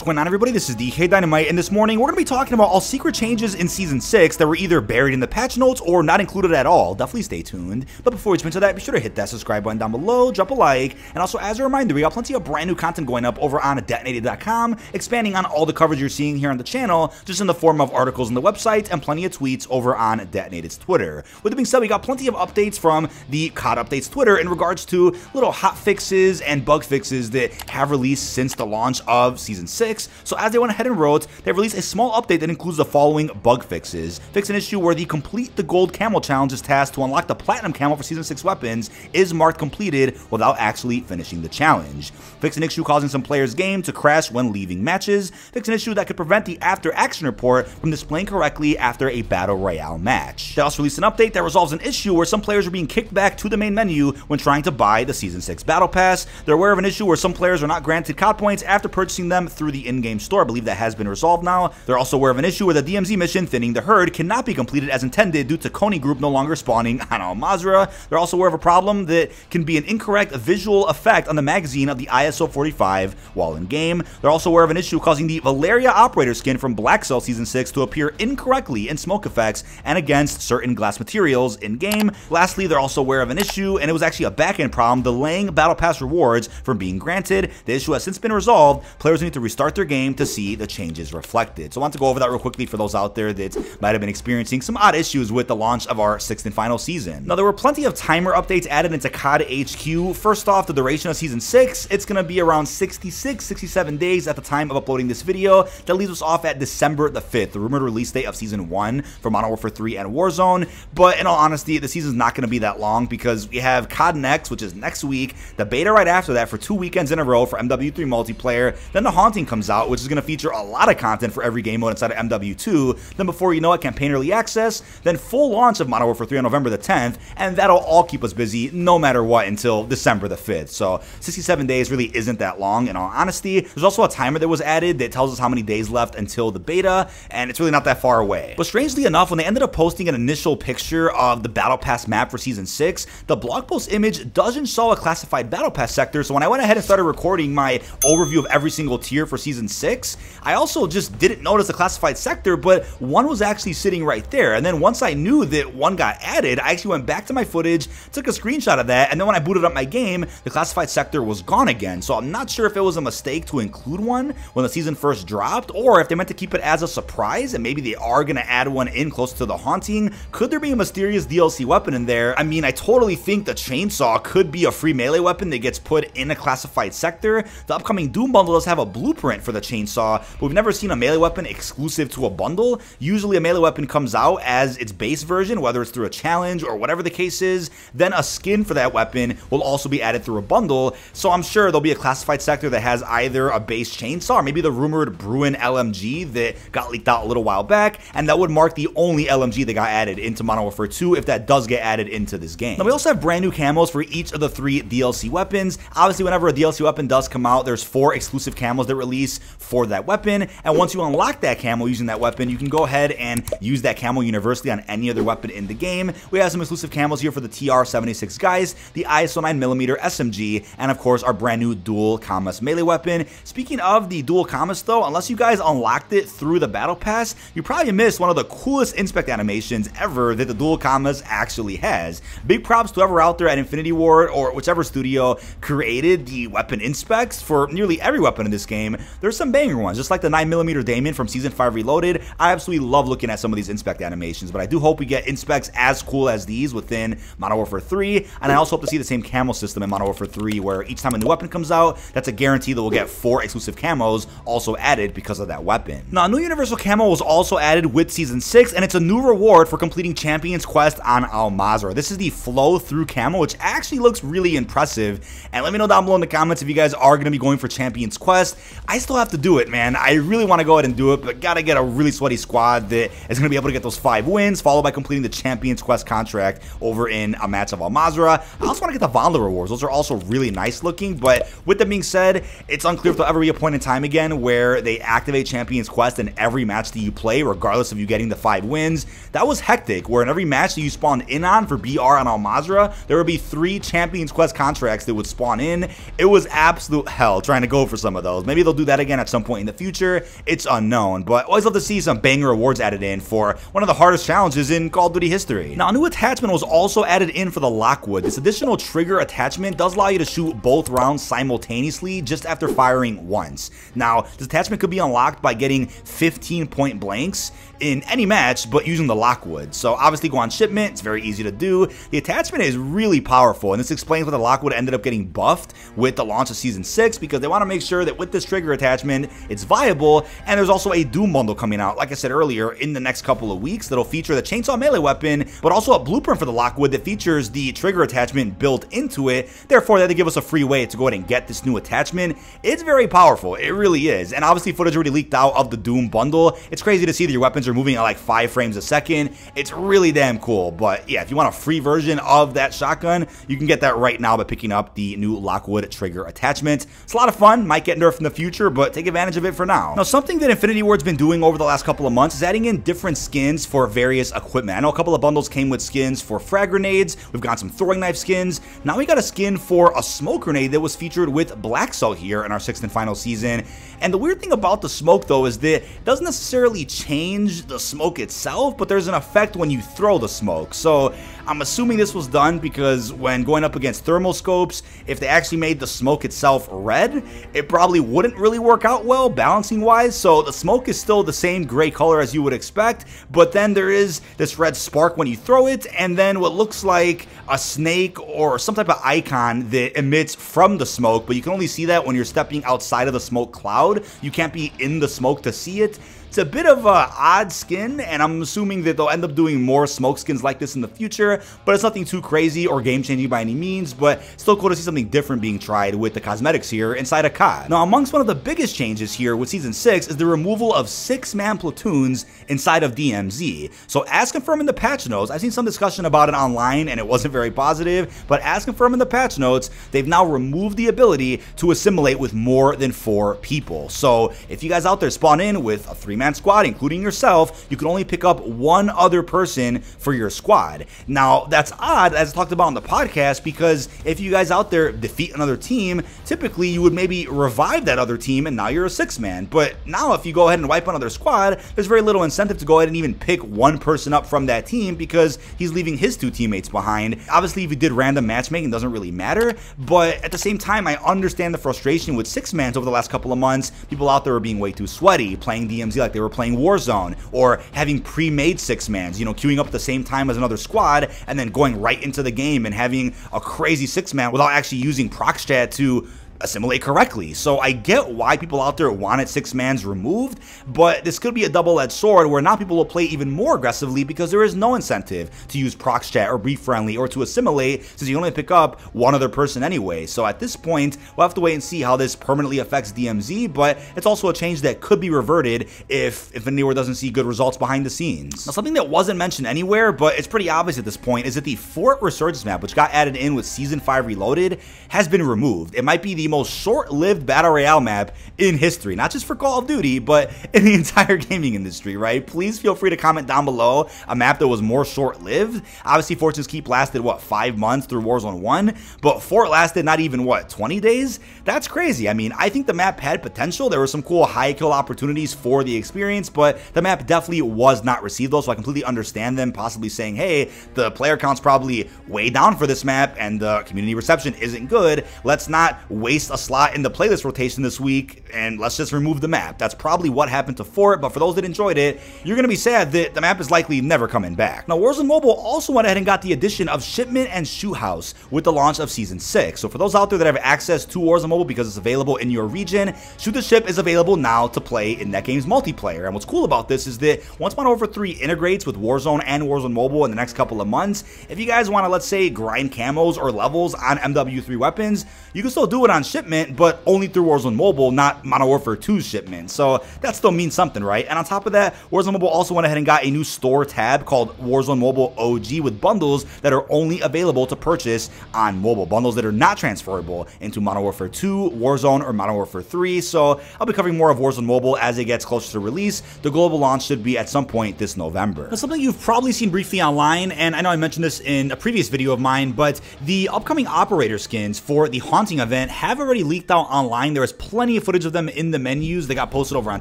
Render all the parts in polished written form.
What's going on, everybody? This is dkdynamite, and this morning we're going to be talking about all secret changes in Season 6 that were either buried in the patch notes or not included at all. Definitely stay tuned. But before we jump into that, be sure to hit that subscribe button down below, drop a like, and also as a reminder, we got plenty of brand new content going up over on detonated.com, expanding on all the coverage you're seeing here on the channel, just in the form of articles on the website and plenty of tweets over on Detonated's Twitter. With that being said, we got plenty of updates from the COD Updates Twitter in regards to little hot fixes and bug fixes that have released since the launch of Season 6. So as they went ahead and wrote, they released a small update that includes the following bug fixes. Fix an issue where the complete the gold camo challenge is tasked to unlock the platinum camo for Season 6 weapons is marked completed without actually finishing the challenge. Fix an issue causing some players' game to crash when leaving matches. Fix an issue that could prevent the after action report from displaying correctly after a battle royale match. They also released an update that resolves an issue where some players are being kicked back to the main menu when trying to buy the Season 6 Battle Pass. They're aware of an issue where some players are not granted COD points after purchasing them through the in-game store. I believe that has been resolved now. They're also aware of an issue where the DMZ mission Thinning the Herd cannot be completed as intended due to Coney Group no longer spawning on Al Mazrah. They're also aware of a problem that can be an incorrect visual effect on the magazine of the ISO 45 while in game. They're also aware of an issue causing the Valeria operator skin from Blackcell Season 6 to appear incorrectly in smoke effects and against certain glass materials in game. Lastly, they're also aware of an issue, and it was actually a backend problem, delaying Battle Pass rewards from being granted. The issue has since been resolved. Players need to restart their game to see the changes reflected. So I want to go over that real quickly for those out there that might have been experiencing some odd issues with the launch of our 6th and final season. Now, there were plenty of timer updates added into COD HQ. First off, the duration of Season 6, it's going to be around 66, 67 days at the time of uploading this video. That leaves us off at December the 5th, the rumored release date of Season 1 for Modern Warfare 3 and Warzone. But in all honesty, the season's not going to be that long because we have COD Next, which is next week, the beta right after that for 2 weekends in a row for MW2 multiplayer. Then the Haunting comes out, which is going to feature a lot of content for every game mode inside of MW2. Then before you know it, campaign early access, then full launch of Modern Warfare 3 on November the 10th, and that'll all keep us busy no matter what until December the 5th. So 67 days really isn't that long in all honesty. There's also a timer that was added that tells us how many days left until the beta, and it's really not that far away. But strangely enough, when they ended up posting an initial picture of the Battle Pass map for Season 6, the blog post image doesn't show a classified Battle Pass sector. So when I went ahead and started recording my overview of every single tier for Season 6, I also just didn't notice a classified sector, but one was actually sitting right there. And then once I knew that one got added, I actually went back to my footage, took a screenshot of that, and then when I booted up my game, the classified sector was gone again. So I'm not sure if it was a mistake to include one when the season first dropped, or if they meant to keep it as a surprise, and maybe they are going to add one in close to the Haunting. Could there be a mysterious DLC weapon in there? I mean, I totally think the chainsaw could be a free melee weapon that gets put in a classified sector. The upcoming Doom bundle does have a blueprint for the chainsaw, but we've never seen a melee weapon exclusive to a bundle. Usually a melee weapon comes out as its base version, whether it's through a challenge or whatever the case is. Then a skin for that weapon will also be added through a bundle. So I'm sure there'll be a classified sector that has either a base chainsaw or maybe the rumored Bruin LMG that got leaked out a little while back, and that would mark the only LMG that got added into Modern Warfare 2 if that does get added into this game. Now, we also have brand new camos for each of the 3 DLC weapons. Obviously, whenever a DLC weapon does come out, there's 4 exclusive camos that release for that weapon, and once you unlock that camo using that weapon, you can go ahead and use that camo universally on any other weapon in the game. We have some exclusive camos here for the TR-76 guys, the ISO 9mm SMG, and of course our brand new dual Camos melee weapon. Speaking of the dual Camos though, unless you guys unlocked it through the Battle Pass, you probably missed one of the coolest inspect animations ever that the dual Camos actually has. Big props to whoever out there at Infinity Ward or whichever studio created the weapon inspects for nearly every weapon in this game. There's some banger ones, just like the 9mm Damien from Season 5 Reloaded. I absolutely love looking at some of these inspect animations, but I do hope we get inspects as cool as these within Modern Warfare 3, and I also hope to see the same camo system in Modern Warfare 3, where each time a new weapon comes out, that's a guarantee that we'll get 4 exclusive camos also added because of that weapon. Now, a new universal camo was also added with Season 6, and it's a new reward for completing Champion's Quest on Al Mazrah. This is the Flow Through camo, which actually looks really impressive, and let me know down below in the comments if you guys are going to be going for Champion's Quest. I still have to do it, man. I really want to go ahead and do it, but gotta get a really sweaty squad that is going to be able to get those 5 wins, followed by completing the Champion's Quest contract over in a match of Al Mazrah. I also want to get the Vonda rewards. Those are also really nice looking, but with that being said, it's unclear if there'll ever be a point in time again where they activate Champion's Quest in every match that you play, regardless of you getting the 5 wins. That was hectic, where in every match that you spawned in on for BR on Al Mazrah, there would be 3 Champion's Quest contracts that would spawn in. It was absolute hell trying to go for some of those. Maybe they'll do that again at some point in the future, it's unknown. But always love to see some banger rewards added in for one of the hardest challenges in Call of Duty history. Now, a new attachment was also added in for the Lockwood. This additional trigger attachment does allow you to shoot both rounds simultaneously just after firing once. Now, this attachment could be unlocked by getting 15 point blanks in any match, but using the Lockwood. So obviously go on Shipment, it's very easy to do. The attachment is really powerful, and this explains why the Lockwood ended up getting buffed with the launch of Season 6, because they want to make sure that with this trigger attachment, it's viable. And there's also a Doom bundle coming out, like I said earlier, in the next couple of weeks that'll feature the chainsaw melee weapon, but also a blueprint for the Lockwood that features the trigger attachment built into it. Therefore, they had to give us a free way to go ahead and get this new attachment. It's very powerful, it really is. And obviously footage already leaked out of the Doom bundle. It's crazy to see that your weapons are moving at like 5 frames a second. It's really damn cool. But yeah, if you want a free version of that shotgun, you can get that right now by picking up the new Lockwood trigger attachment. It's a lot of fun, might get nerfed in the future, but take advantage of it for now. Now, something that Infinity Ward's been doing over the last couple of months is adding in different skins for various equipment. I know a couple of bundles came with skins for frag grenades. We've got some throwing knife skins. Now we got a skin for a smoke grenade that was featured with Blackcell here in our 6th and final season. And the weird thing about the smoke, though, is that it doesn't necessarily change the smoke itself, but there's an effect when you throw the smoke. So I'm assuming this was done because when going up against thermal scopes, if they actually made the smoke itself red, it probably wouldn't really work out well balancing wise. So the smoke is still the same gray color as you would expect, but then there is this red spark when you throw it, and then what looks like a snake or some type of icon that emits from the smoke, but you can only see that when you're stepping outside of the smoke cloud. You can't be in the smoke to see it. It's a bit of an odd skin, and I'm assuming that they'll end up doing more smoke skins like this in the future, but it's nothing too crazy or game-changing by any means, but still cool to see something different being tried with the cosmetics here inside of COD. Now, amongst one of the biggest changes here with Season 6 is the removal of 6-man platoons inside of DMZ. So as confirmed in the patch notes, I've seen some discussion about it online, and it wasn't very positive, but as confirmed in the patch notes, they've now removed the ability to assimilate with more than 4 people. So if you guys out there spawn in with a 3-man squad, including yourself, you can only pick up 1 other person for your squad. Now, that's odd, as I talked about on the podcast, because if you guys out there defeat another team, typically you would maybe revive that other team, and now you're a 6-man. But now if you go ahead and wipe another squad, there's very little incentive to go ahead and even pick 1 person up from that team, because he's leaving his 2 teammates behind. Obviously, if you did random matchmaking, it doesn't really matter, but at the same time, I understand the frustration with 6-mans over the last couple of months. People out there are being way too sweaty, playing DMZ like they were playing Warzone, or having pre-made 6-mans, you know, queuing up at the same time as another squad, and then going right into the game and having a crazy 6-man without actually using prox chat to assimilate correctly. So I get why people out there wanted 6-mans removed, but this could be a double-edged sword where now people will play even more aggressively because there is no incentive to use prox chat or be friendly or to assimilate, since you only pick up 1 other person anyway. So at this point, we'll have to wait and see how this permanently affects DMZ, but it's also a change that could be reverted if Infinity Ward doesn't see good results behind the scenes. Now, something that wasn't mentioned anywhere, but it's pretty obvious at this point, is that the Fort Resurgence map, which got added in with Season 5 Reloaded, has been removed. It might be the most short-lived Battle Royale map in history, not just for Call of Duty, but in the entire gaming industry, right? Please feel free to comment down below a map that was more short-lived. Obviously, Fortune's Keep lasted, what, 5 months through Warzone 1, but Fort lasted not even, what, 20 days? That's crazy. I mean, I think the map had potential. There were some cool high-kill opportunities for the experience, but the map definitely was not received, though, so I completely understand them possibly saying, hey, the player count's probably way down for this map, and the community reception isn't good. Let's not waste a slot in the playlist rotation this week, and let's just remove the map. That's probably what happened to Fort, but for those that enjoyed it, you're going to be sad that the map is likely never coming back. Now, Warzone Mobile also went ahead and got the addition of Shipment and Shoothouse with the launch of Season 6. So for those out there that have access to Warzone Mobile because it's available in your region, Shoot the Ship is available now to play in that game's multiplayer. And what's cool about this is that once Modern Warfare 3 integrates with Warzone and Warzone Mobile in the next couple of months, if you guys want to, let's say, grind camos or levels on MW2 weapons, you can still do it on Shipment, but only through Warzone Mobile, not Modern Warfare 2's Shipment. So that still means something, right? And on top of that, Warzone Mobile also went ahead and got a new store tab called Warzone Mobile OG with bundles that are only available to purchase on mobile. Bundles that are not transferable into Modern Warfare 2, Warzone, or Modern Warfare 3. So I'll be covering more of Warzone Mobile as it gets closer to release. The global launch should be at some point this November. Now, something you've probably seen briefly online, and I know I mentioned this in a previous video of mine, but the upcoming operator skins for the Haunting event have have already leaked out online. There is plenty of footage of them in the menus. They got posted over on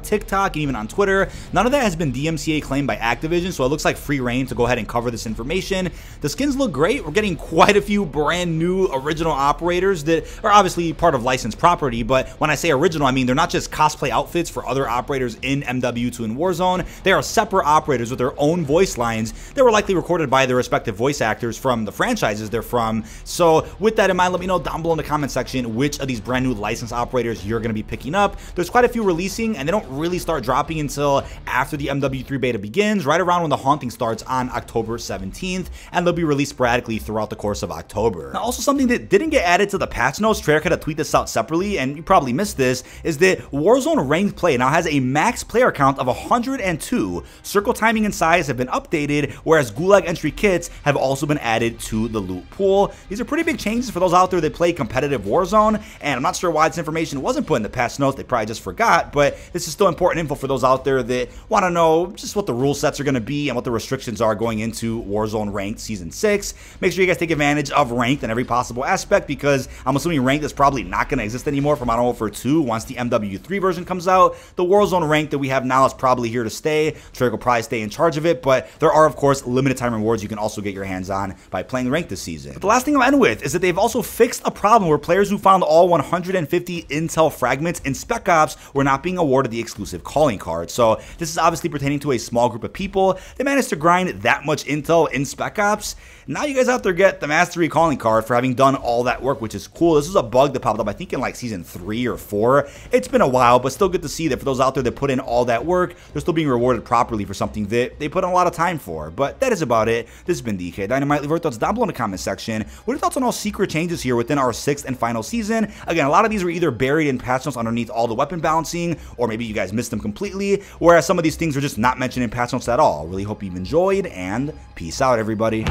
TikTok and even on Twitter. None of that has been DMCA claimed by Activision, so it looks like free reign to go ahead and cover this information. The skins look great. We're getting quite a few brand new original operators that are obviously part of licensed property, but when I say original, I mean they're not just cosplay outfits for other operators in MW2 and Warzone. They are separate operators with their own voice lines that were likely recorded by their respective voice actors from the franchises they're from. So with that in mind, let me know down below in the comment section which of these brand new licensed operators you're going to be picking up. There's quite a few releasing, and they don't really start dropping until after the MW3 beta begins, right around when the haunting starts on October 17th, and they'll be released sporadically throughout the course of October. Now, also something that didn't get added to the patch notes, Treyarch had to tweet this out separately, and you probably missed this, is that Warzone ranked play now has a max player count of 102. Circle timing and size have been updated, whereas Gulag entry kits have also been added to the loot pool. These are pretty big changes for those out there that play competitive Warzone, and I'm not sure why this information wasn't put in the patch notes. They probably just forgot, but this is still important info for those out there that want to know just what the rule sets are going to be and what the restrictions are going into Warzone Ranked Season 6. Make sure you guys take advantage of Ranked in every possible aspect, because I'm assuming Ranked is probably not going to exist anymore for Modern Warfare 2 once the MW3 version comes out. The Warzone Ranked that we have now is probably here to stay. Treyarch will probably stay in charge of it, but there are, of course, limited time rewards you can also get your hands on by playing Ranked this season. But the last thing I'll end with is that they've also fixed a problem where players who found all 150 intel fragments in Spec Ops were not being awarded the exclusive calling card. So this is obviously pertaining to a small group of people. They managed to grind that much intel in Spec Ops. Now you guys out there get the Mastery calling card for having done all that work, which is cool. This is a bug that popped up, I think, in like Season 3 or 4. It's been a while, but still good to see that for those out there that put in all that work, they're still being rewarded properly for something that they put in a lot of time for. But that is about it. This has been dkdynamite. Leave your thoughts down below in the comment section. What are your thoughts on all secret changes here within our 6th and final season? Again, a lot of these were either buried in patch notes underneath all the weapon balancing, or maybe you guys missed them completely, whereas some of these things are just not mentioned in patch notes at all. Really hope you've enjoyed, and peace out, everybody.